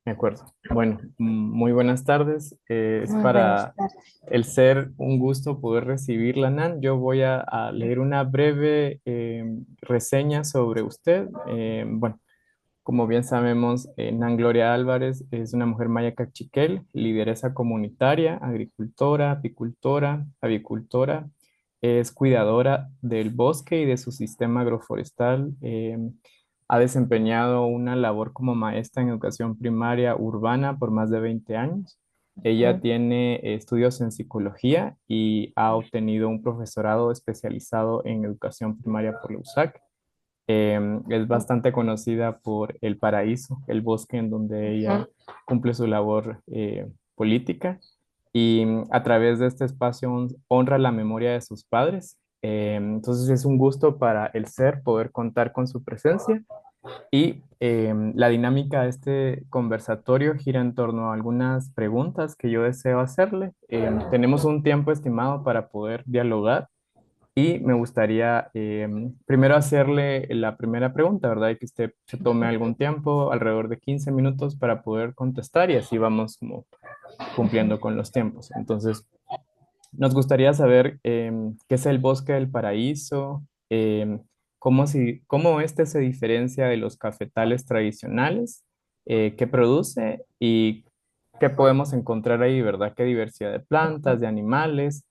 De acuerdo. Bueno, muy buenas tardes. Es Muy buenas para tardes. el ser un gusto poder recibirla, Nan. Yo voy a leer una breve reseña sobre usted. Bueno, como bien sabemos, Nan Gloria Álvarez es una mujer maya cachiquel, lideresa comunitaria, agricultora, apicultora, avicultora, es cuidadora del bosque y de su sistema agroforestal. Ha desempeñado una labor como maestra en educación primaria urbana por más de 20 años. Ella Ujú. tiene estudios en psicología y ha obtenido un profesorado especializado en educación primaria por la USAC. Es bastante conocida por El Paraíso, el bosque en donde ella Ujú. cumple su labor política y a través de este espacio honra la memoria de sus padres. Entonces es un gusto para el ser poder contar con su presencia y la dinámica de este conversatorio gira en torno a algunas preguntas que yo deseo hacerle. Tenemos un tiempo estimado para poder dialogar y me gustaría primero hacerle la primera pregunta, ¿verdad? Y que usted se tome algún tiempo, alrededor de 15 minutos para poder contestar y así vamos como cumpliendo con los tiempos. Entonces, nos gustaría saber qué es el Bosque del Paraíso, cómo este se diferencia de los cafetales tradicionales, qué produce y qué podemos encontrar ahí, ¿verdad? Qué diversidad de plantas, de animales.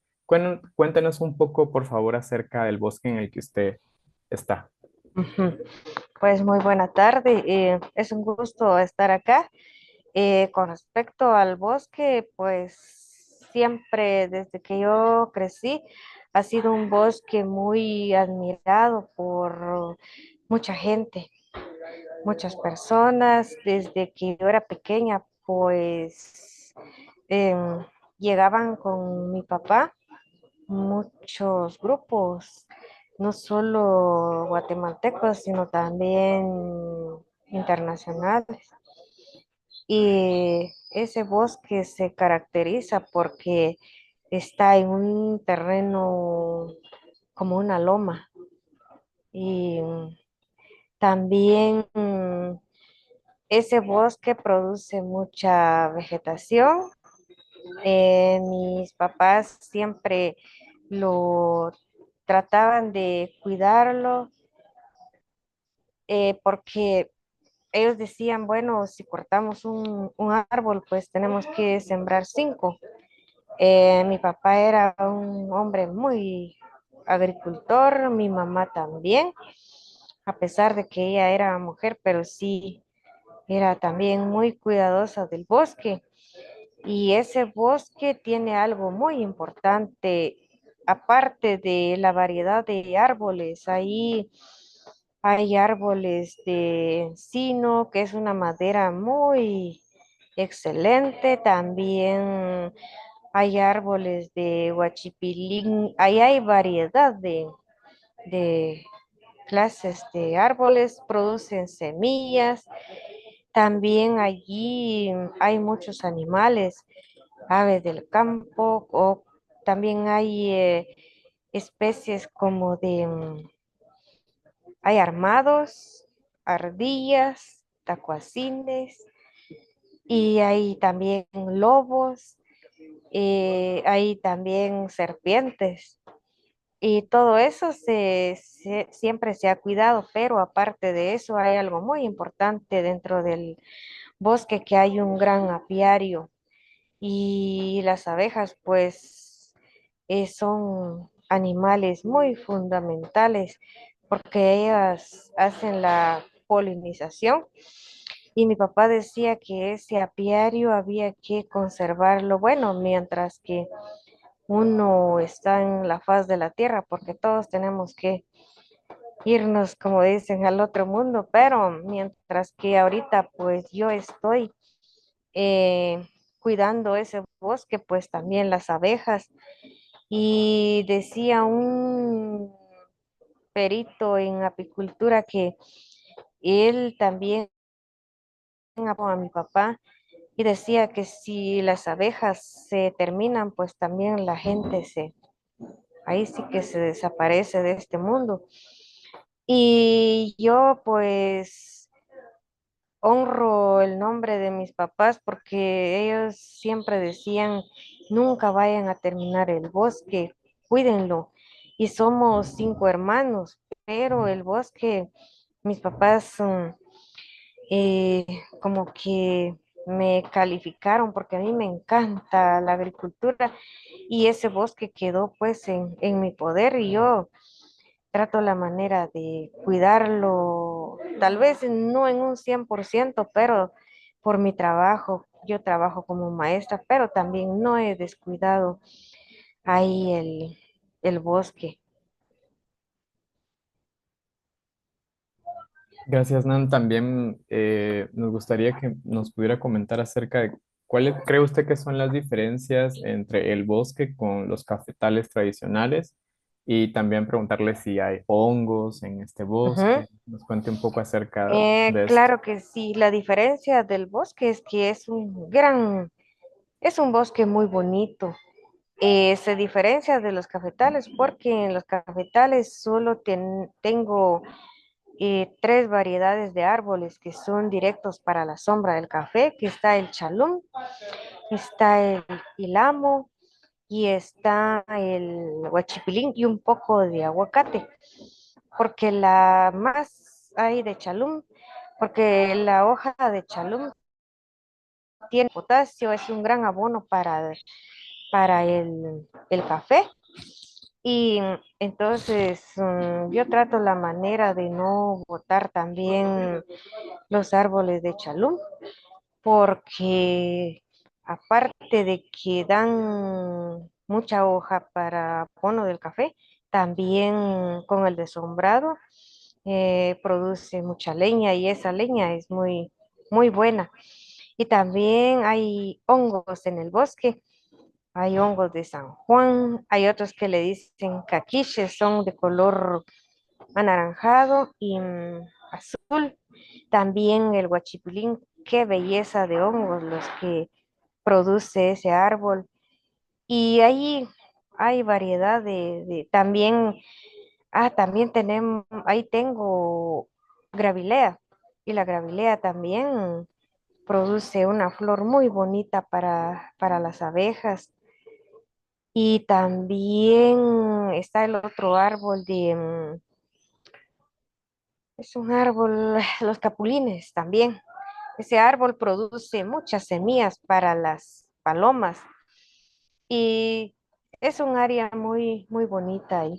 Cuéntenos un poco, por favor, acerca del bosque en el que usted está. Ujú. Pues muy buena tarde. Es un gusto estar acá. Con respecto al bosque, pues siempre desde que yo crecí ha sido un bosque muy admirado por mucha gente, muchas personas. Desde que yo era pequeña, pues em, llegaban con mi papá muchos grupos, no solo guatemaltecos, sino también internacionales. Y ese bosque se caracteriza porque está en un terreno como una loma. Y también ese bosque produce mucha vegetación. Mis papás siempre lo trataban de cuidarlo, porque ellos decían, bueno, si cortamos un árbol, pues tenemos que sembrar cinco. Mi papá era un hombre muy agricultor, mi mamá también, a pesar de que ella era mujer, pero sí era también muy cuidadosa del bosque. Y ese bosque tiene algo muy importante, aparte de la variedad de árboles. Ahí hay árboles de encino, que es una madera muy excelente. También hay árboles de huachipilín. Ahí hay variedad de clases de árboles, producen semillas. También allí hay muchos animales, aves del campo, o también hay especies como hay armados, ardillas, tacuacines, y hay también lobos, hay también serpientes. Y todo eso siempre se ha cuidado, pero aparte de eso hay algo muy importante dentro del bosque, que hay un gran apiario. Y las abejas, pues, son animales muy fundamentales porque ellas hacen la polinización. Y mi papá decía que ese apiario había que conservarlo, bueno, mientras que uno está en la faz de la tierra, porque todos tenemos que irnos, como dicen, al otro mundo, pero mientras que ahorita, pues, yo estoy cuidando ese bosque, pues también las abejas. Y decía un perito en apicultura que él también a mi papá, y decía que si las abejas se terminan, pues también la gente ahí sí que se desaparece de este mundo. Y yo pues honro el nombre de mis papás porque ellos siempre decían, nunca vayan a terminar el bosque, cuídenlo. Y somos 5 hermanos, pero el bosque, mis papás eh, como que me calificaron porque a mí me encanta la agricultura y ese bosque quedó pues en mi poder y yo trato la manera de cuidarlo, tal vez no en un 100%, pero por mi trabajo, yo trabajo como maestra, pero también no he descuidado ahí el bosque. Gracias, Nan. También nos gustaría que nos pudiera comentar acerca de cuáles cree usted que son las diferencias entre el bosque con los cafetales tradicionales y también preguntarle si hay hongos en este Ujú. bosque. Nos cuente un poco acerca de esto. Claro que sí, la diferencia del bosque es que es un bosque muy bonito. Se diferencia de los cafetales porque en los cafetales solo tengo 3 variedades de árboles que son directos para la sombra del café, que está el chalum, está el ilamo y está el huachipilín y un poco de aguacate, porque la más hay de chalum, porque la hoja de chalum tiene potasio, es un gran abono para el café. Y entonces yo trato la manera de no botar también los árboles de chalum, porque aparte de que dan mucha hoja para abono del café, también con el desombrado produce mucha leña y esa leña es muy buena. Y también hay hongos en el bosque, hay hongos de San Juan, hay otros que le dicen caquiches, son de color anaranjado y azul. También el guachipilín, qué belleza de hongos los que produce ese árbol. Y ahí hay variedad también, también tenemos, ahí tengo gravilea. Y la gravilea también produce una flor muy bonita para las abejas. Y también está el otro árbol es un árbol, los capulines también. Ese árbol produce muchas semillas para las palomas y es un área muy bonita ahí.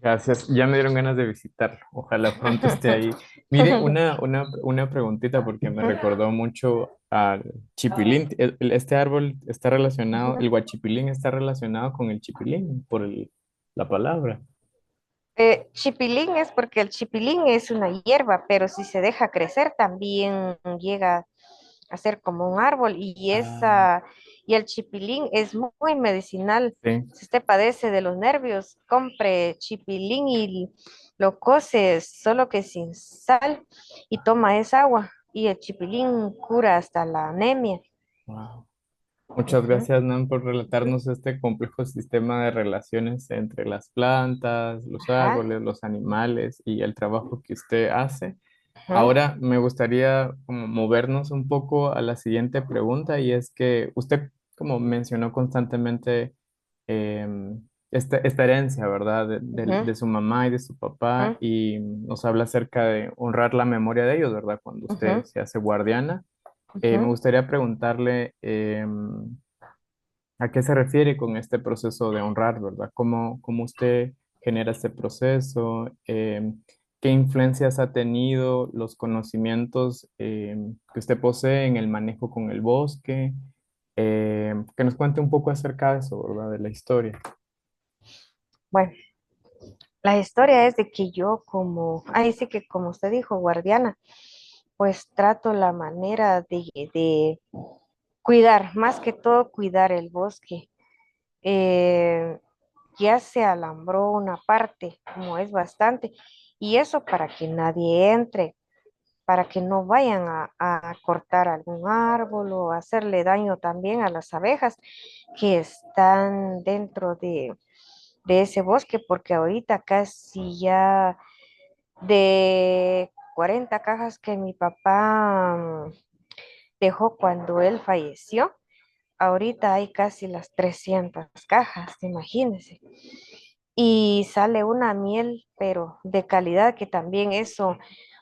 Gracias. Ya me dieron ganas de visitarlo. Ojalá pronto esté ahí. Mire, una preguntita porque me Ujú, recordó mucho al chipilín. Este árbol está relacionado, ujú. el guachipilín está relacionado con el chipilín por la palabra. Chipilín es porque el chipilín es una hierba, pero si se deja crecer también llega a ser como un árbol Ah, y el chipilín es muy medicinal. sí. Si usted padece de los nervios, compre chipilín y lo cose solo que sin sal y toma esa agua y el chipilín cura hasta la anemia. Wow. Muchas Ujú, gracias, Nan, por relatarnos este complejo sistema de relaciones entre las plantas, los ajá, árboles, los animales y el trabajo que usted hace. ujú, Ahora me gustaría como movernos un poco a la siguiente pregunta y es que usted como mencionó constantemente esta herencia, ¿verdad? ujú, De su mamá y de su papá ujú, y nos habla acerca de honrar la memoria de ellos, ¿verdad? Cuando usted ujú, se hace guardiana. Me ujú. gustaría preguntarle a qué se refiere con este proceso de honrar, ¿verdad? ¿Cómo usted genera este proceso? ¿Qué influencias ha tenido los conocimientos que usted posee en el manejo con el bosque? Que nos cuente un poco acerca de eso, ¿verdad? De la historia. Bueno, la historia es de que yo ahí sí que como usted dijo, guardiana, pues trato la manera de cuidar, más que todo cuidar el bosque. Eh, ya se alambró una parte, como es bastante, y eso para que nadie entre, para que no vayan a cortar algún árbol o hacerle daño también a las abejas que están dentro de ese bosque, porque ahorita casi ya de 40 cajas que mi papá dejó cuando él falleció. Ahorita hay casi las 300 cajas, imagínense. Y sale una miel, pero de calidad, que también eso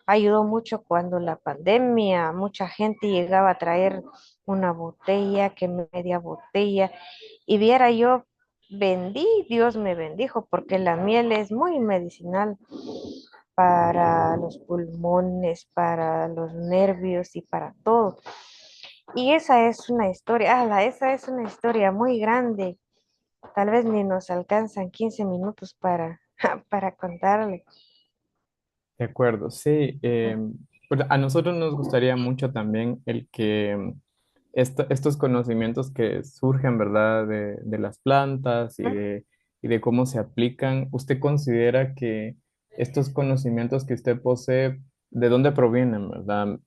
ayudó mucho cuando la pandemia, mucha gente llegaba a traer una botella, que media botella, y viera yo, vendí, Dios me bendijo, porque la miel es muy medicinal para los pulmones, para los nervios y para todo. Y esa es una historia, esa es una historia muy grande. Tal vez ni nos alcanzan 15 minutos para, para contarle. De acuerdo, sí. Pues a nosotros nos gustaría mucho también el que estos conocimientos que surgen, ¿verdad?, de las plantas y de cómo se aplican. ¿Usted considera que estos conocimientos que usted posee, de dónde provienen, ¿verdad?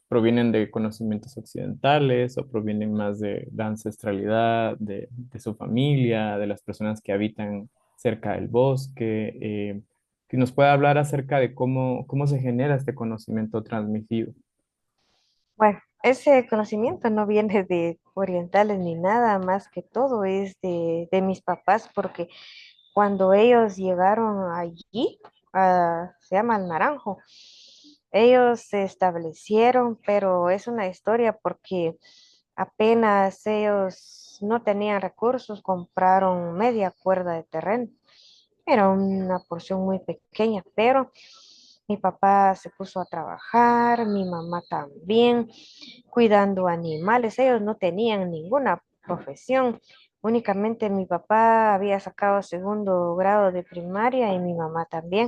¿Provienen de conocimientos occidentales o provienen más de la ancestralidad, de su familia, de las personas que habitan cerca del bosque? Que nos pueda hablar acerca de cómo se genera este conocimiento transmitido. Bueno, ese conocimiento no viene de orientales ni nada, más que todo es de mis papás, porque cuando ellos llegaron allí, se llama el Naranjo, ellos se establecieron, pero es una historia porque apenas ellos no tenían recursos, compraron media cuerda de terreno. Era una porción muy pequeña, pero mi papá se puso a trabajar, mi mamá también, cuidando animales. Ellos no tenían ninguna profesión. Únicamente mi papá había sacado segundo grado de primaria y mi mamá también.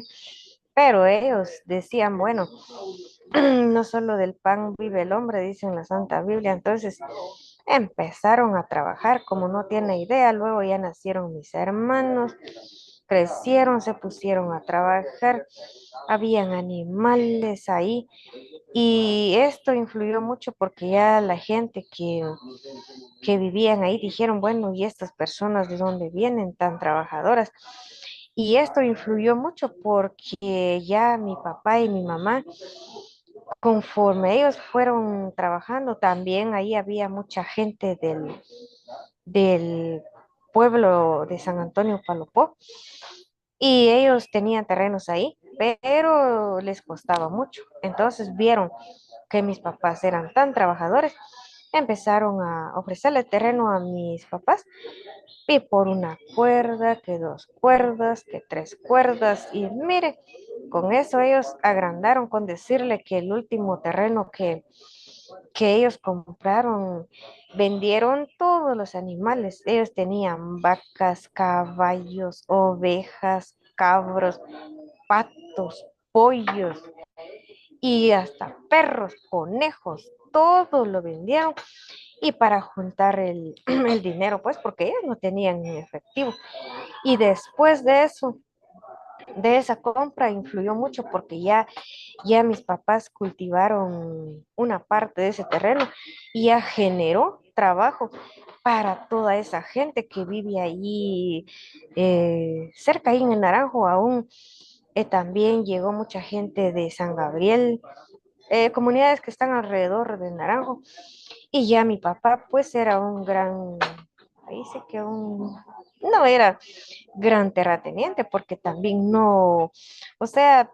Pero ellos decían, bueno, no solo del pan vive el hombre, dice en la Santa Biblia. Entonces empezaron a trabajar, como no tiene idea. Luego ya nacieron mis hermanos, crecieron, se pusieron a trabajar. Habían animales ahí y esto influyó mucho porque ya la gente que vivían ahí dijeron, bueno, ¿y estas personas de dónde vienen tan trabajadoras? Y esto influyó mucho porque ya mi papá y mi mamá, conforme ellos fueron trabajando, también ahí había mucha gente del pueblo de San Antonio Palopó y ellos tenían terrenos ahí, pero les costaba mucho. Entonces vieron que mis papás eran tan trabajadores, empezaron a ofrecerle terreno a mis papás y por una cuerda, que dos cuerdas, que tres cuerdas y mire, con eso ellos agrandaron con decirle que el último terreno que ellos compraron, vendieron todos los animales. Ellos tenían vacas, caballos, ovejas, cabros, patos, pollos y hasta perros, conejos, todo lo vendieron y para juntar el dinero, pues porque ellos no tenían en efectivo. Y después de eso, de esa compra influyó mucho porque ya mis papás cultivaron una parte de ese terreno y ya generó trabajo para toda esa gente que vive ahí cerca, ahí en el Naranjo aún. También llegó mucha gente de San Gabriel, comunidades que están alrededor de Naranjo. Y ya mi papá pues era un gran, ahí sí que no era gran terrateniente porque también no, o sea,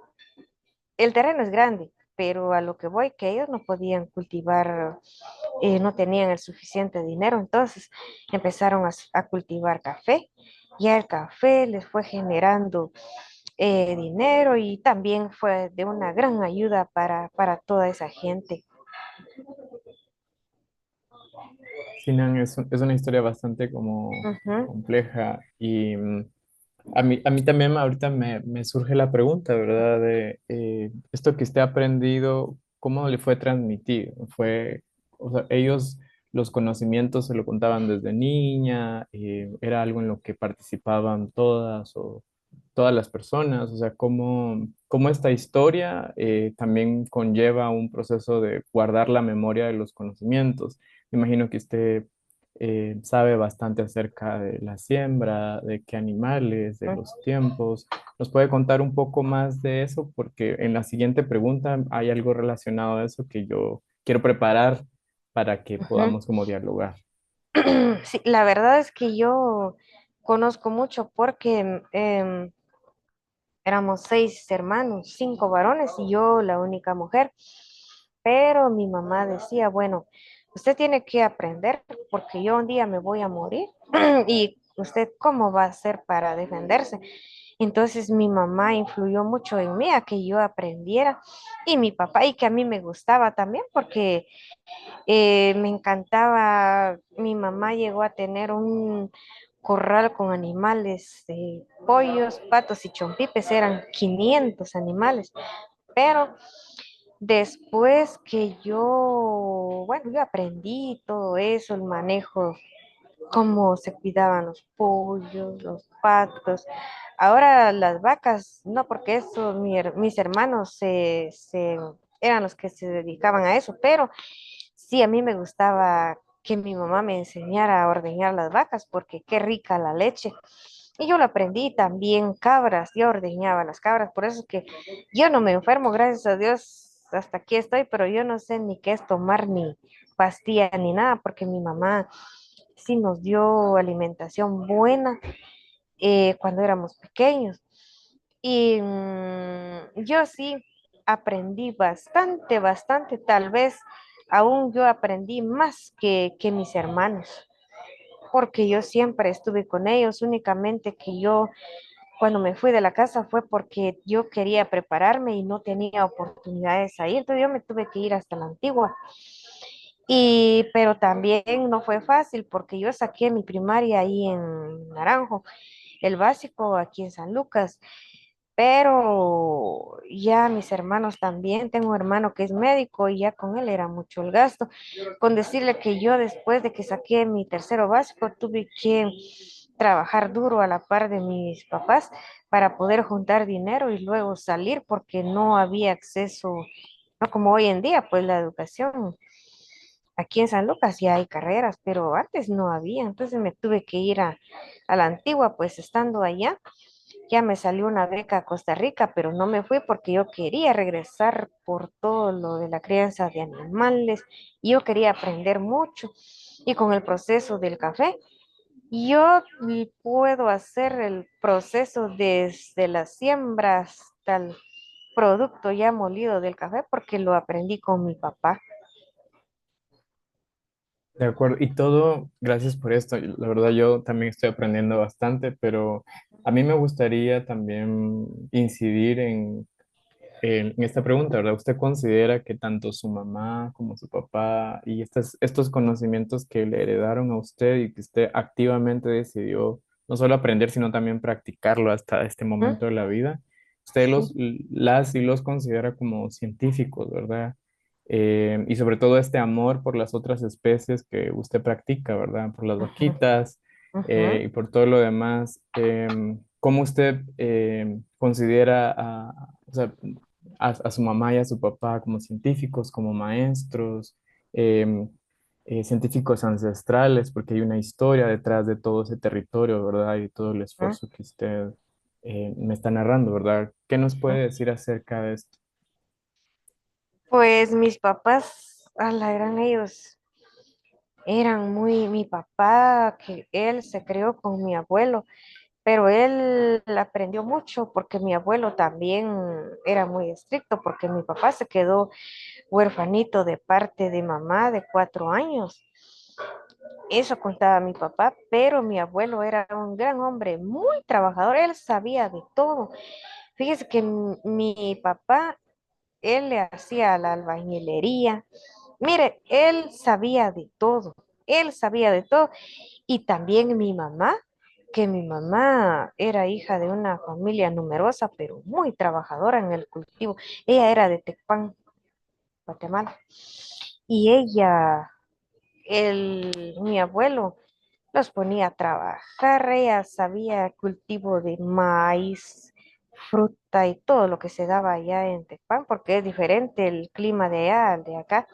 el terreno es grande, pero a lo que voy, que ellos no podían cultivar, no tenían el suficiente dinero, entonces empezaron a cultivar café. Ya el café les fue generando dinero y también fue de una gran ayuda para toda esa gente. Sinan es una historia bastante como Ujú, compleja y a mí también ahorita me surge la pregunta, ¿verdad? De esto que usted ha aprendido, ¿cómo le fue transmitido? O sea, ellos los conocimientos se lo contaban desde niña, era algo en lo que participaban todas o todas las personas, o sea, cómo esta historia también conlleva un proceso de guardar la memoria de los conocimientos. Me imagino que usted sabe bastante acerca de la siembra, de qué animales, de los tiempos. ¿Nos puede contar un poco más de eso? Porque en la siguiente pregunta hay algo relacionado a eso que yo quiero preparar para que Ujú. podamos como dialogar. Sí, la verdad es que yo conozco mucho porque éramos 6 hermanos, 5 varones y yo la única mujer. Pero mi mamá decía, bueno, usted tiene que aprender porque yo un día me voy a morir y usted cómo va a hacer para defenderse. Entonces mi mamá influyó mucho en mí a que yo aprendiera y mi papá y que a mí me gustaba también porque me encantaba. Mi mamá llegó a tener un corral con animales, pollos, patos y chompipes, eran 500 animales, pero después que yo, bueno, yo aprendí todo eso, el manejo, cómo se cuidaban los pollos, los patos. Ahora las vacas, no, porque eso, mis hermanos eran los que se dedicaban a eso, pero sí, a mí me gustaba que mi mamá me enseñara a ordeñar las vacas, porque qué rica la leche. Y yo lo aprendí también cabras, yo ordeñaba las cabras, por eso es que yo no me enfermo, gracias a Dios, hasta aquí estoy, pero yo no sé ni qué es tomar ni pastilla ni nada, porque mi mamá sí nos dio alimentación buena cuando éramos pequeños. Y yo sí aprendí bastante, bastante, tal vez aún yo aprendí más que mis hermanos, porque yo siempre estuve con ellos, únicamente que yo cuando me fui de la casa fue porque yo quería prepararme y no tenía oportunidades ahí, entonces yo me tuve que ir hasta la Antigua. Y, pero también no fue fácil porque yo saqué mi primaria ahí en Naranjo, el básico aquí en San Lucas, pero ya mis hermanos también, tengo un hermano que es médico y ya con él era mucho el gasto. Con decirle que yo después de que saqué mi tercero básico tuve que trabajar duro a la par de mis papás para poder juntar dinero y luego salir porque no había acceso, no como hoy en día, pues la educación. Aquí en San Lucas ya hay carreras, pero antes no había, entonces me tuve que ir a la Antigua, pues estando allá ya me salió una beca a Costa Rica, pero no me fui porque yo quería regresar por todo lo de la crianza de animales. Y yo quería aprender mucho. Y con el proceso del café, yo puedo hacer el proceso desde la siembra hasta el producto ya molido del café porque lo aprendí con mi papá. De acuerdo, y todo, gracias por esto. La verdad, yo también estoy aprendiendo bastante, pero a mí me gustaría también incidir en esta pregunta, ¿verdad? ¿Usted considera que tanto su mamá como su papá y estos conocimientos que le heredaron a usted y que usted activamente decidió no solo aprender, sino también practicarlo hasta este ¿Mm? momento de la vida, usted Sí. las y los considera como científicos, ¿verdad? Y sobre todo este amor por las otras especies que usted practica, ¿verdad? Por las Ujú, vaquitas ujú. y por todo lo demás. ¿Cómo usted considera o sea, a su mamá y a su papá como científicos, como maestros, em, científicos ancestrales, porque hay una historia detrás de todo ese territorio, ¿verdad? Y todo el Ujú, esfuerzo que usted me está narrando, ¿verdad? ¿Qué nos ujú. puede decir acerca de esto? Pues mis papás, eran ellos. Eran muy, mi papá, que él se crió con mi abuelo, pero él aprendió mucho porque mi abuelo también era muy estricto, porque mi papá se quedó huerfanito de parte de mamá de 4 años. Eso contaba mi papá, pero mi abuelo era un gran hombre, muy trabajador, él sabía de todo. Fíjese que mi papá, él le hacía la albañilería. Mire, él sabía de todo. Y también mi mamá, que mi mamá era hija de una familia numerosa, pero muy trabajadora en el cultivo. Ella era de Tecpan, Guatemala. Y mi abuelo, los ponía a trabajar. Ella sabía cultivo de maíz, fruta y todo lo que se daba allá en Tecpan, porque es diferente el clima de allá al de acá.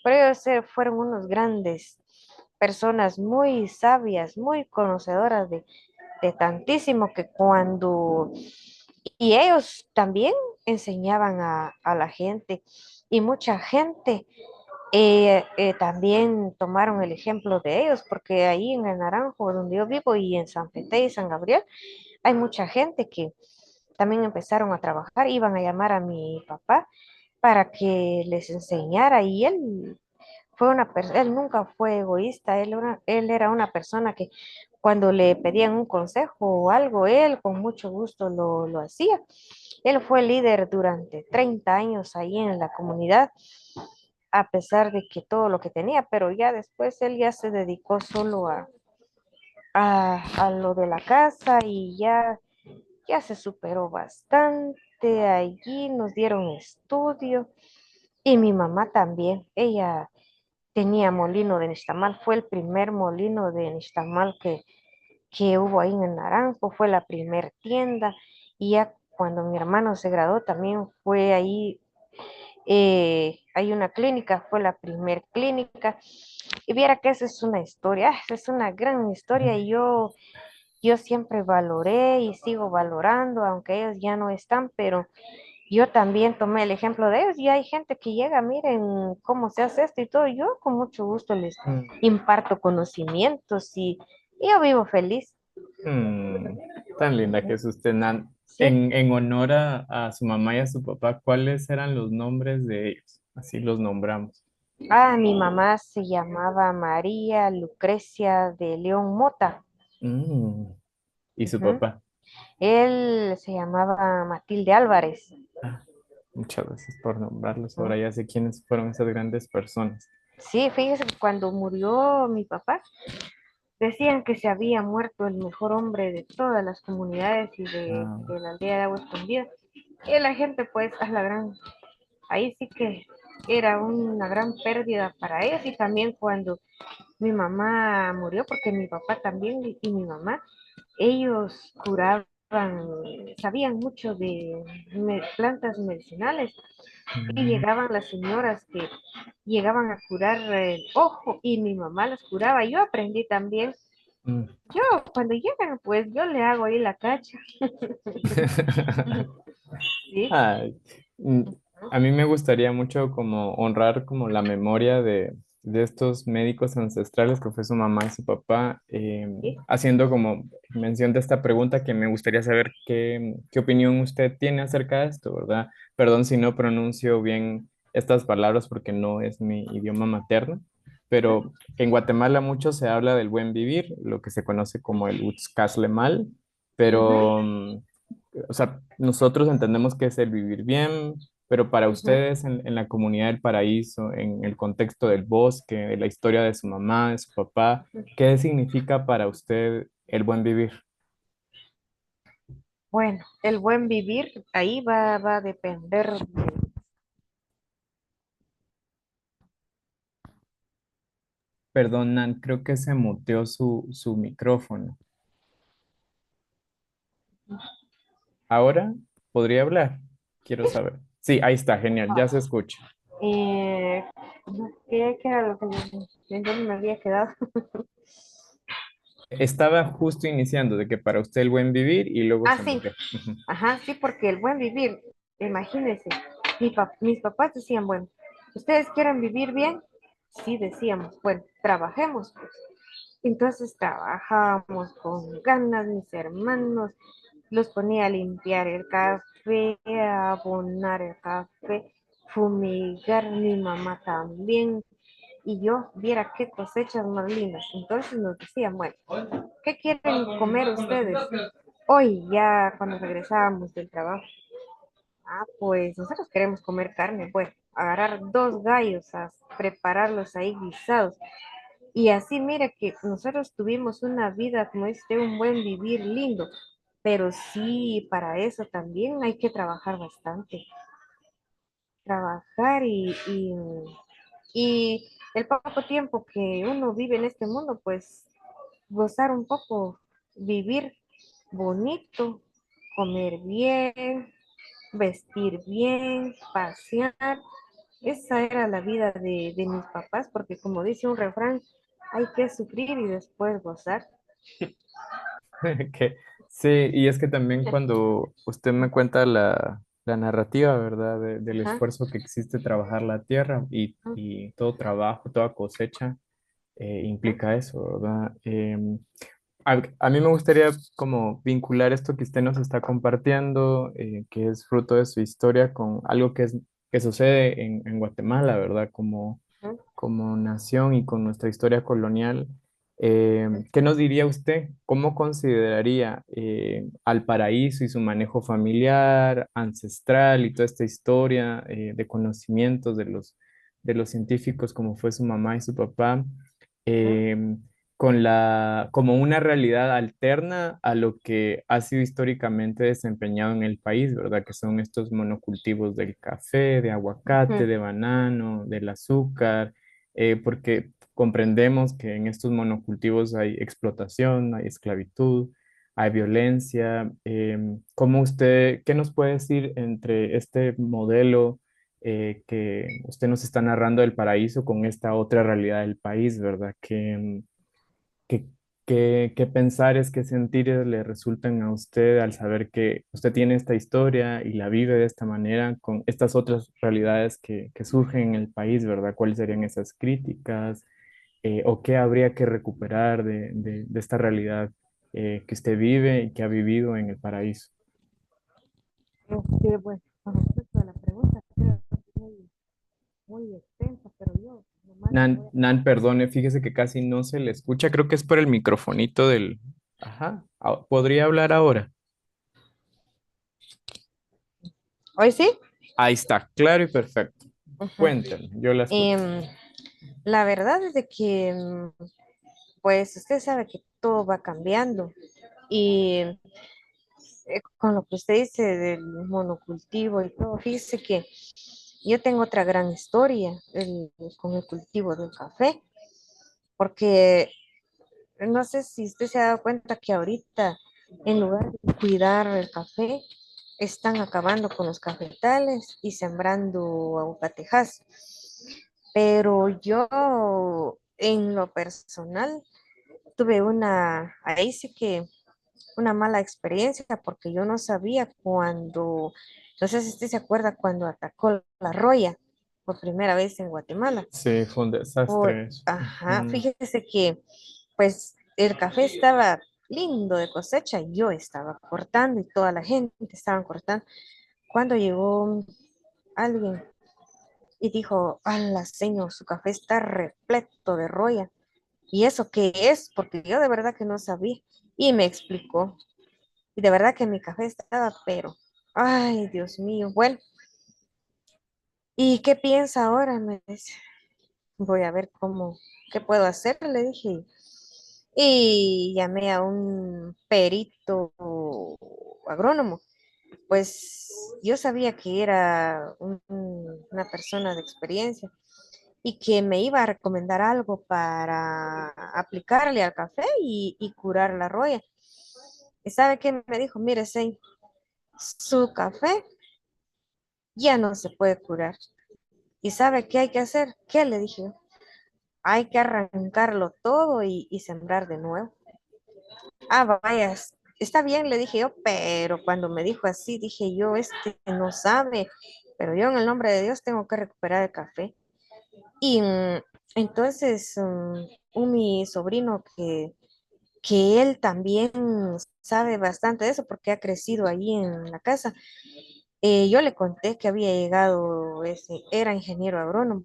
Pero ellos fueron unos grandes personas muy sabias, muy conocedoras de tantísimo que cuando, y ellos también enseñaban a la gente y mucha gente también tomaron el ejemplo de ellos, porque ahí en el Naranjo, donde yo vivo, y en San Peté y San Gabriel, hay mucha gente que también empezaron a trabajar, iban a llamar a mi papá para que les enseñara y él nunca fue egoísta, él era una persona que cuando le pedían un consejo o algo, él con mucho gusto lo hacía. Él fue líder durante 30 años ahí en la comunidad, a pesar de que todo lo que tenía, pero ya después él ya se dedicó solo a lo de la casa y ya se superó bastante. Allí nos dieron estudio y mi mamá también. Ella tenía molino de nixtamal, fue el primer molino de nixtamal que hubo ahí en el Naranjo, fue la primer tienda y ya cuando mi hermano se graduó también fue ahí, hay una clínica, fue la primer clínica y viera que esa es una historia, esa es una gran historia y yo siempre valoré y sigo valorando, aunque ellos ya no están, pero yo también tomé el ejemplo de ellos y hay gente que llega, miren cómo se hace esto y todo. Yo con mucho gusto les Mm, imparto conocimientos y yo vivo feliz. mm, tan linda que es usted, Nan. Sí. En honor a su mamá y a su papá, ¿cuáles eran los nombres de ellos? Así los nombramos. Ah, mi mamá se llamaba María Lucrecia de León Mota. Mm, ¿y su Ujú. papá? Él se llamaba Matilde Álvarez. Ah, muchas gracias por nombrarlos. Ujú. Ahora ya sé quiénes fueron esas grandes personas. Sí, fíjese que cuando murió mi papá, decían que se había muerto el mejor hombre de todas las comunidades y Ah, de la aldea de Agua Escondida. Y la gente, pues, es la gran, ahí sí que era una gran pérdida para ellos. Y también cuando mi mamá murió, porque mi papá también y mi mamá, ellos curaban, sabían mucho de plantas medicinales. Y mm, llegaban las señoras que llegaban a curar el ojo y mi mamá las curaba. Yo aprendí también. mm. Yo, cuando llegan, pues yo le hago ahí la cacha. Sí. Ay, mm, a mí me gustaría mucho como honrar como la memoria de estos médicos ancestrales que fue su mamá y su papá, Sí. haciendo como mención de esta pregunta que me gustaría saber qué opinión usted tiene acerca de esto, ¿verdad? Perdón si no pronuncio bien estas palabras porque no es mi idioma materno, pero en Guatemala mucho se habla del buen vivir, lo que se conoce como el Utzcaslemal, Ujú, pero o sea, nosotros entendemos que es el vivir bien, pero para ujú. ustedes en la comunidad del paraíso, en el contexto del bosque, de la historia de su mamá, de su papá, ¿qué significa para usted el buen vivir? Bueno, el buen vivir ahí va a depender Perdón, Nan, creo que se muteó su micrófono. ¿Ahora podría hablar? Quiero saber. Sí, ahí está, genial, ya se escucha. eh, ¿qué era lo que en dónde me había quedado? Estaba justo iniciando de que para usted el buen vivir y luego Ah, se sí, muteó. Ujú. ajá, sí, porque el buen vivir, imagínense, mis papás decían, bueno, ¿ustedes quieren vivir bien? Sí, decíamos, bueno, trabajemos, pues. Entonces trabajábamos con ganas, mis hermanos, los ponía a limpiar el café, a abonar el café, fumigar, mi mamá también, y yo viera qué cosechas más lindas. Entonces nos decían, bueno, ¿qué quieren comer ustedes? Hoy ya cuando regresábamos del trabajo, ah, pues nosotros queremos comer carne, bueno, agarrar dos gallos, a prepararlos ahí guisados. Y así, mira que nosotros tuvimos una vida, como dice, un buen vivir lindo, pero sí, para eso también hay que trabajar bastante, trabajar y el poco tiempo que uno vive en este mundo, pues gozar un poco, vivir bonito, comer bien, vestir bien, pasear. Esa era la vida de mis papás, porque como dice un refrán, hay que sufrir y después gozar. Que, sí, y es que también cuando usted me cuenta la narrativa, ¿verdad? Del Ajá, esfuerzo que existe trabajar la tierra ajá, y todo trabajo, toda cosecha ajá, implica eso, ¿verdad? A mí me gustaría como vincular esto que usted nos está compartiendo, que es fruto de su historia, con algo que sucede en Guatemala, ¿verdad? Como nación y con nuestra historia colonial. ¿Qué nos diría usted? ¿Cómo consideraría al paraíso y su manejo familiar, ancestral y toda esta historia de conocimientos de los científicos como fue su mamá y su papá? ajá, eh, como una realidad alterna a lo que ha sido históricamente desempeñado en el país, ¿verdad? Que son estos monocultivos del café, de aguacate, ajá. de banano, del azúcar, porque comprendemos que en estos monocultivos hay explotación, hay esclavitud, hay violencia. ¿Cómo usted, qué nos puede decir entre este modelo? Que usted nos está narrando del paraíso con esta otra realidad del país, ¿verdad? ¿Qué, qué pensares, qué sentires le resultan a usted al saber que usted tiene esta historia y la vive de esta manera con estas otras realidades que surgen en el país, ¿verdad? ¿Cuáles serían esas críticas? ¿O qué habría que recuperar de esta realidad que usted vive y que ha vivido en el paraíso? Bueno, con respecto a la pregunta, creo que es muy, muy extensa, pero yo nomás le voy Nan, perdone, fíjese que casi no se le escucha. Creo que es por el microfonito del... Ajá. ¿Podría hablar ahora? a... ¿Hoy sí? Ahí está, claro y perfecto. Ajá. Cuéntame, yo la escucho. Em, la verdad es de que, pues, usted sabe que todo va cambiando y con lo que usted dice del monocultivo y todo, fíjese que yo tengo otra gran historia con el cultivo del café, porque no sé si usted se ha dado cuenta que ahorita, en lugar de cuidar el café, están acabando con los cafetales y sembrando aguacatejas. Pero yo, en lo personal, tuve ahí sí que una mala experiencia porque yo no sabía no sé si usted se acuerda cuando atacó la roya por primera vez en Guatemala. Sí, fue un desastre eso. Ajá, Ujú. fíjese que pues el café estaba lindo de cosecha, yo estaba cortando y toda la gente estaba cortando. Cuando llegó alguien y dijo, la señor, su café está repleto de roya. ¿Y eso qué es? Porque yo de verdad que no sabía. Y me explicó. Y de verdad que mi café estaba, pero, ay, Dios mío. Bueno, ¿y qué piensa ahora? Me dice, voy a ver qué puedo hacer, le dije. Y llamé a un perito agrónomo. Pues yo sabía que era una persona de experiencia y que me iba a recomendar algo para aplicarle al café y curar la roya. ¿Y sabe qué me dijo? Mire, señor, su café ya no se puede curar. ¿Y sabe qué hay que hacer? ¿Qué le dije yo? Hay que arrancarlo todo y sembrar de nuevo. Vaya, está bien, le dije yo, pero cuando me dijo así, dije yo, este no sabe, pero yo en el nombre de Dios tengo que recuperar el café. Y entonces, mi sobrino que él también sabe bastante de eso porque ha crecido ahí en la casa, yo le conté que había llegado era ingeniero agrónomo.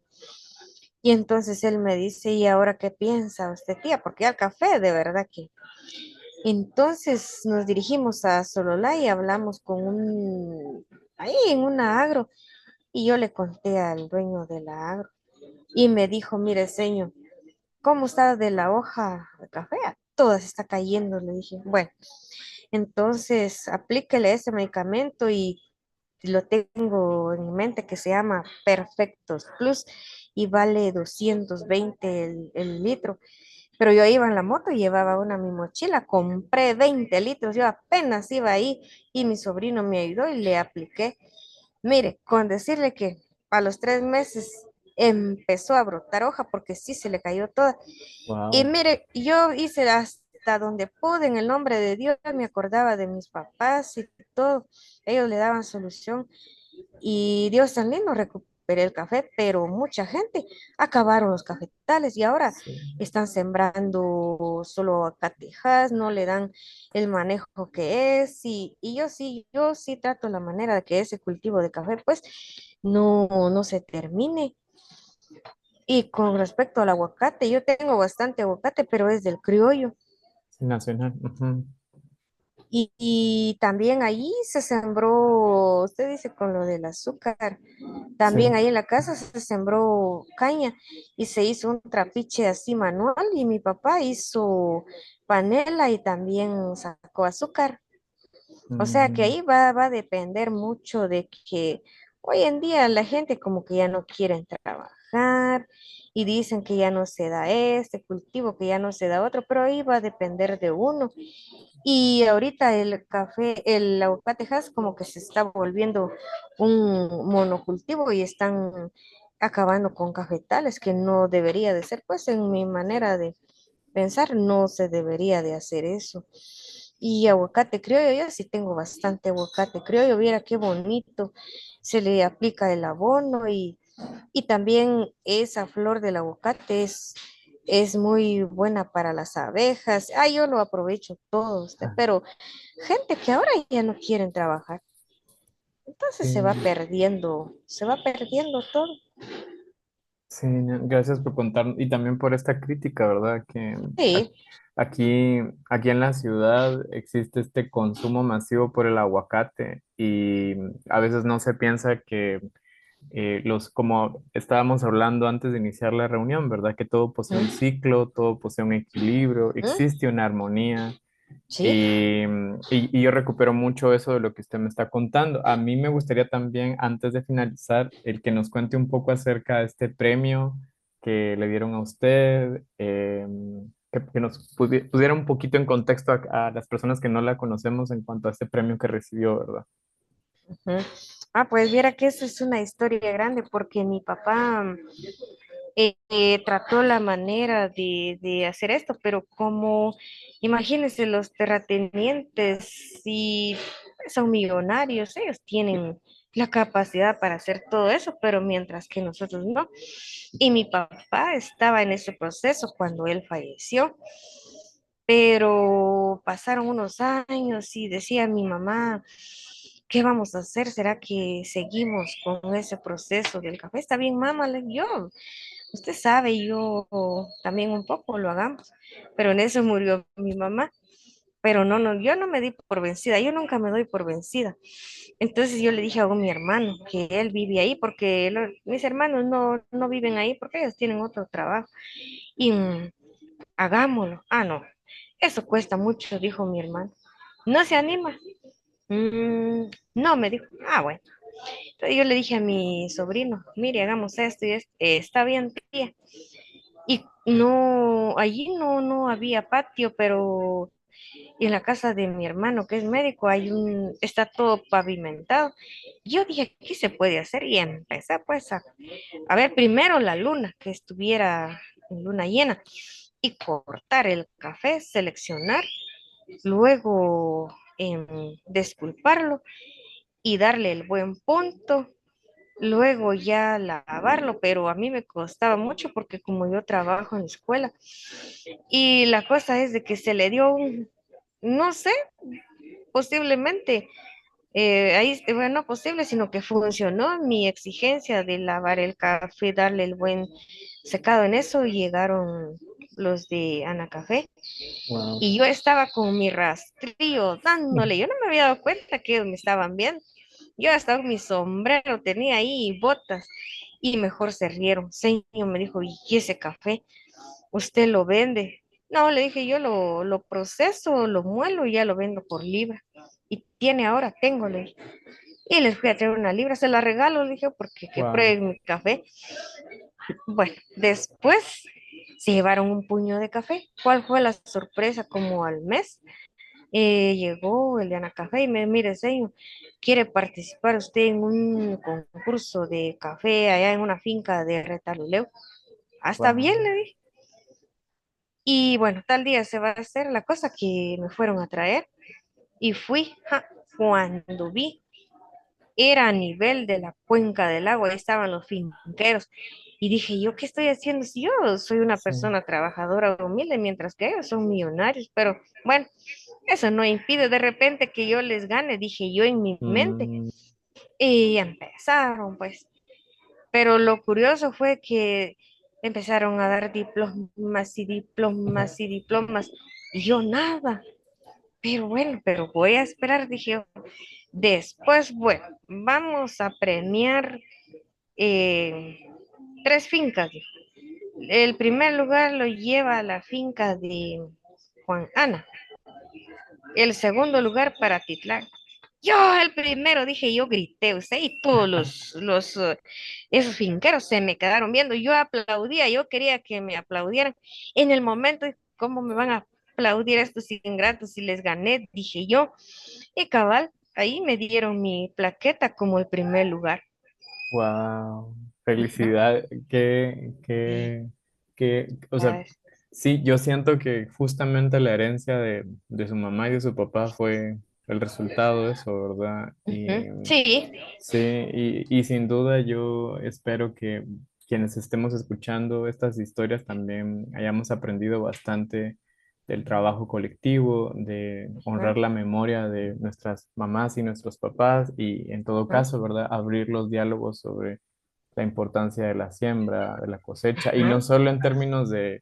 Y entonces él me dice, ¿y ahora qué piensa usted, tía? Porque al café, de verdad que. Entonces nos dirigimos a Sololá y hablamos ahí en una agro, y yo le conté al dueño de la agro, y me dijo, mire, señor, ¿cómo está de la hoja de café? Toda se está cayendo, le dije. Bueno, entonces aplíquele ese medicamento y lo tengo en mente que se llama Perfectos Plus y vale 220 el litro. Pero yo iba en la moto y llevaba mi mochila, compré 20 litros, yo apenas iba ahí y mi sobrino me ayudó y le apliqué. Mire, con decirle que a los 3 meses empezó a brotar hoja porque sí se le cayó toda. Y Wow. mire, yo hice hasta donde pude en el nombre de Dios, me acordaba de mis papás y todo. Ellos le daban solución y Dios tan lindo, recuperé el café, pero mucha gente acabaron los cafetales y ahora Sí. están sembrando solo acatejas, no le dan el manejo que es y yo sí trato la manera de que ese cultivo de café pues no se termine. Y con respecto al aguacate, yo tengo bastante aguacate, pero es del criollo. Sí, nacional. Ujú. Y también ahí se sembró, usted dice con lo del azúcar, también Sí. ahí en la casa se sembró caña y se hizo un trapiche así manual y mi papá hizo panela y también sacó azúcar. O sea que Mm, ahí va a depender mucho de que hoy en día la gente como que ya no quieren trabajar y dicen que ya no se da este cultivo, que ya no se da otro, pero ahí va a depender de uno. Y ahorita el café, el aguacatejas como que se está volviendo un monocultivo y están acabando con cafetales, que no debería de ser, pues en mi manera de pensar, no se debería de hacer eso. Y aguacate criollo, yo sí tengo bastante aguacate criollo, viera qué bonito, se le aplica el abono y también esa flor del aguacate es muy buena para las abejas. Ah, yo lo aprovecho todo, usted, ah, pero gente que ahora ya no quieren trabajar, entonces sí. se va perdiendo todo. Sí, gracias por contar y también por esta crítica, ¿verdad? Que a- Sí. aquí en la ciudad existe este consumo masivo por el aguacate y a veces no se piensa que como estábamos hablando antes de iniciar la reunión, ¿verdad? Que todo posee un Ujú, ciclo, todo posee un equilibrio, ujú, existe una armonía. sí. Y yo recupero mucho eso de lo que usted me está contando. A mí me gustaría también, antes de finalizar, el que nos cuente un poco acerca de este premio que le dieron a usted, que nos pusiera un poquito en contexto a las personas que no la conocemos en cuanto a este premio que recibió, ¿verdad? Ujú. Ah, pues viera que eso es una historia grande porque mi papá trató la manera de hacer esto, pero como, imagínense, los terratenientes si son millonarios, ellos tienen la capacidad para hacer todo eso, pero mientras que nosotros no. Y mi papá estaba en ese proceso cuando él falleció, pero pasaron unos años y decía mi mamá, ¿qué vamos a hacer? ¿Será que seguimos con ese proceso del café? Está bien, mamá, yo usted sabe, yo también un poco lo hagamos, pero en eso murió mi mamá. Pero yo no me di por vencida, yo nunca me doy por vencida. Entonces yo le dije a mi hermano que él vive ahí porque mis hermanos no viven ahí porque ellos tienen otro trabajo. Y hagámoslo. Ah, no, eso cuesta mucho, dijo mi hermano. ¿No se anima? No, me dijo. Ah, bueno. Entonces yo le dije a mi sobrino, mire, hagamos esto y esto. Está bien, tía. Y no, allí no había patio, pero en la casa de mi hermano, que es médico, está todo pavimentado. Yo dije, ¿qué se puede hacer? Y empecé pues a ver primero la luna, que estuviera en luna llena, y cortar el café, seleccionar, luego despulparlo y darle el buen punto. Luego ya lavarlo, pero a mí me costaba mucho porque como yo trabajo en la escuela y la cosa es de que se le dio no sé, posiblemente, ahí, bueno, no posible, sino que funcionó mi exigencia de lavar el café, darle el buen secado en eso y llegaron los de Ana Café Wow. y yo estaba con mi rastrillo dándole, yo no me había dado cuenta que ellos me estaban viendo. Yo hasta mi sombrero tenía ahí y botas y mejor se rieron. Señor me dijo, ¿y ese café? ¿Usted lo vende? No, le dije, yo lo proceso, lo muelo y ya lo vendo por libra. Y tiene ahora, tengo, le dije. Y les fui a traer una libra, se la regalo, le dije, porque que Wow. prueben mi café. Bueno, después se llevaron un puño de café. ¿Cuál fue la sorpresa? Como al mes Llegó el de Ana Café y me mire, señor, ¿quiere participar usted en un concurso de café allá en una finca de Retaluleu? Hasta bien, Wow. le dije. Y bueno, tal día se va a hacer la cosa que me fueron a traer y fui. Cuando vi, era a nivel de la cuenca del agua, ahí estaban los finqueros. Y dije, ¿yo qué estoy haciendo si yo soy una Sí. persona trabajadora humilde, mientras que ellos son millonarios? Pero bueno, eso no impide de repente que yo les gane, dije yo en mi mente. Mm, Y empezaron, pues. Pero lo curioso fue que empezaron a dar diplomas y diplomas y diplomas. Y yo nada. Pero bueno, pero voy a esperar, dije yo. Después, bueno, vamos a premiar eh, tres fincas. Dijo. El primer lugar lo lleva a la finca de Juan Ana. El segundo lugar para Titlán. Yo el primero, dije, yo grité, usted, y todos esos finqueros se me quedaron viendo. Yo aplaudía, yo quería que me aplaudieran. En el momento, ¿cómo me van a aplaudir estos ingratos si les gané? Dije yo. Y cabal, ahí me dieron mi plaqueta como el primer lugar. wow. Ujú. Felicidad. Sí, O ya sea, ves. sí, yo siento que justamente la herencia de su mamá y de su papá fue el resultado de eso, ¿verdad? Y Ujú. Sí. sí, y sin duda yo espero que quienes estemos escuchando estas historias también hayamos aprendido bastante del trabajo colectivo, de Ujú, honrar la memoria de nuestras mamás y nuestros papás y en todo ujú, caso, ¿verdad? Abrir los diálogos sobre la importancia de la siembra, de la cosecha, y no ujú, solo en términos de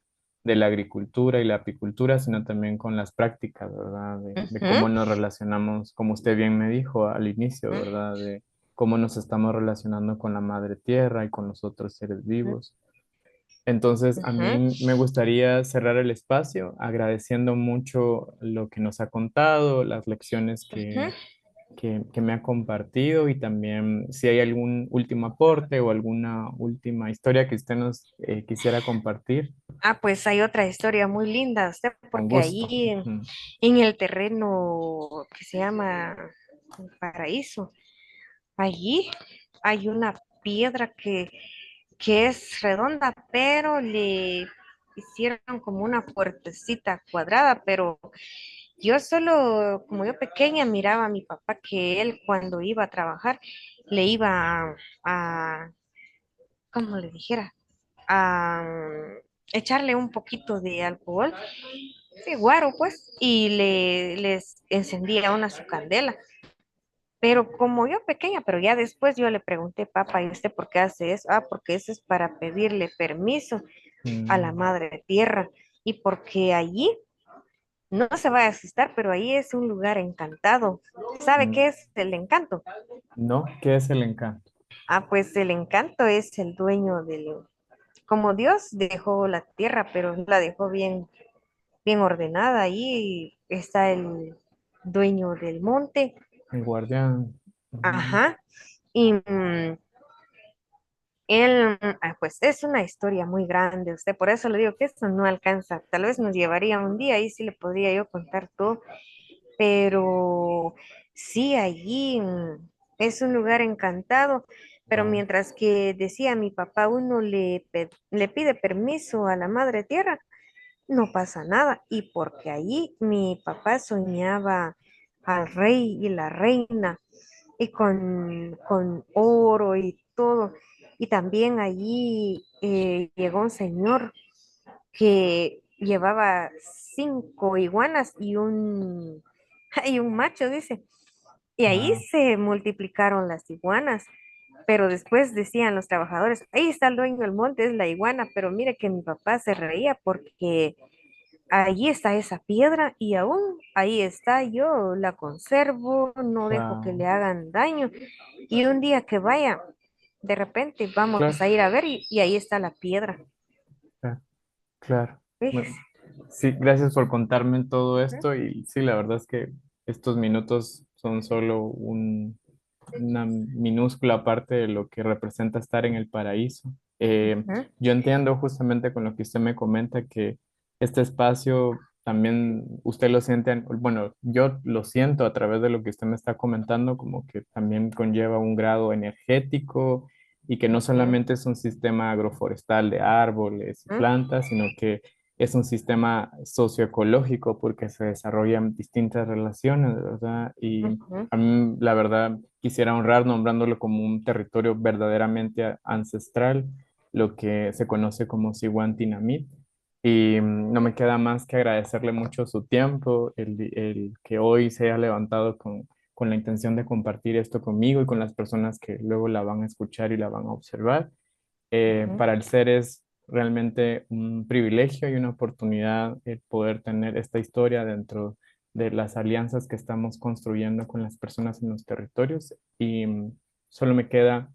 la agricultura y la apicultura, sino también con las prácticas, ¿verdad? De cómo ujú, nos relacionamos, como usted bien me dijo al inicio, ¿verdad? De cómo nos estamos relacionando con la madre tierra y con los otros seres ujú, vivos. Entonces, a ujú, mí me gustaría cerrar el espacio agradeciendo mucho lo que nos ha contado, las lecciones ujú. que me ha compartido y también si hay algún último aporte o alguna última historia que usted nos quisiera compartir, Pues hay otra historia muy linda, usted, con porque gusto. ahí Ujú. en el terreno que se llama Paraíso, allí hay una piedra que es redonda, pero le hicieron como una puertecita cuadrada, pero yo solo, como yo pequeña, miraba a mi papá que él cuando iba a trabajar le iba ¿cómo le dijera? A echarle un poquito de alcohol, sí, guaro pues, y les encendía una su candela. Pero como yo pequeña, pero ya después yo le pregunté, papá, ¿y usted por qué hace eso? Porque eso es para pedirle permiso a la Mm, madre tierra y porque allí, no se va a asustar, pero ahí es un lugar encantado. ¿Sabe mm. qué es el encanto? ¿No? ¿Qué es el encanto? Pues el encanto es el dueño como Dios dejó la tierra, pero la dejó bien ordenada. Ahí está el dueño del monte. El guardián. Ujú. Ajá. Y él, pues es una historia muy grande, usted, por eso le digo que esto no alcanza. Tal vez nos llevaría un día, ahí sí le podría yo contar todo, pero sí, allí es un lugar encantado. Pero Wow. mientras que decía mi papá, uno le pide permiso a la madre tierra, no pasa nada. Y porque allí mi papá soñaba al rey y la reina y con oro y todo. Y también allí llegó un señor que llevaba 5 iguanas y un macho, dice. Y ahí Wow. se multiplicaron las iguanas. Pero después decían los trabajadores, ahí está el dueño del monte, es la iguana, pero mire que mi papá se reía porque allí está esa piedra y aún ahí está, yo la conservo, no dejo que Wow. le hagan daño. Y un día que vaya, de repente vamos Claro, a ir a ver y ahí está la piedra. claro, claro. ¿Ves? Bueno, sí, gracias por contarme todo esto y sí, la verdad es que estos minutos son solo una minúscula parte de lo que representa estar en el paraíso. Ujú, Yo entiendo justamente con lo que usted me comenta que este espacio también usted lo siente, bueno, yo lo siento a través de lo que usted me está comentando, como que también conlleva un grado energético y que no Ujú, solamente es un sistema agroforestal de árboles y ujú, plantas, sino que es un sistema socioecológico porque se desarrollan distintas relaciones, ¿verdad? Y ujú, a mí, la verdad, quisiera honrar nombrándolo como un territorio verdaderamente ancestral, lo que se conoce como Sihuantinamit. Y no me queda más que agradecerle mucho su tiempo, el que hoy se haya levantado con la intención de compartir esto conmigo y con las personas que luego la van a escuchar y la van a observar. ujú. Para el ser es realmente un privilegio y una oportunidad el poder tener esta historia dentro de las alianzas que estamos construyendo con las personas en los territorios. Y solo me queda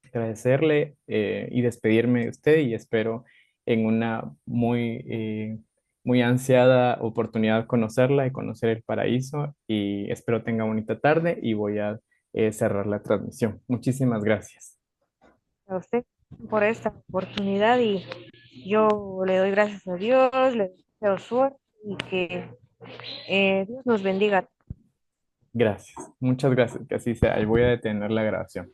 agradecerle y despedirme de usted y espero en una muy ansiada oportunidad conocerla y conocer el paraíso y espero tenga bonita tarde y voy a cerrar la transmisión. Muchísimas gracias. A usted por esta oportunidad y yo le doy gracias a Dios, le deseo suerte y que Dios nos bendiga. Gracias. Muchas gracias. Que así sea. Y voy a detener la grabación.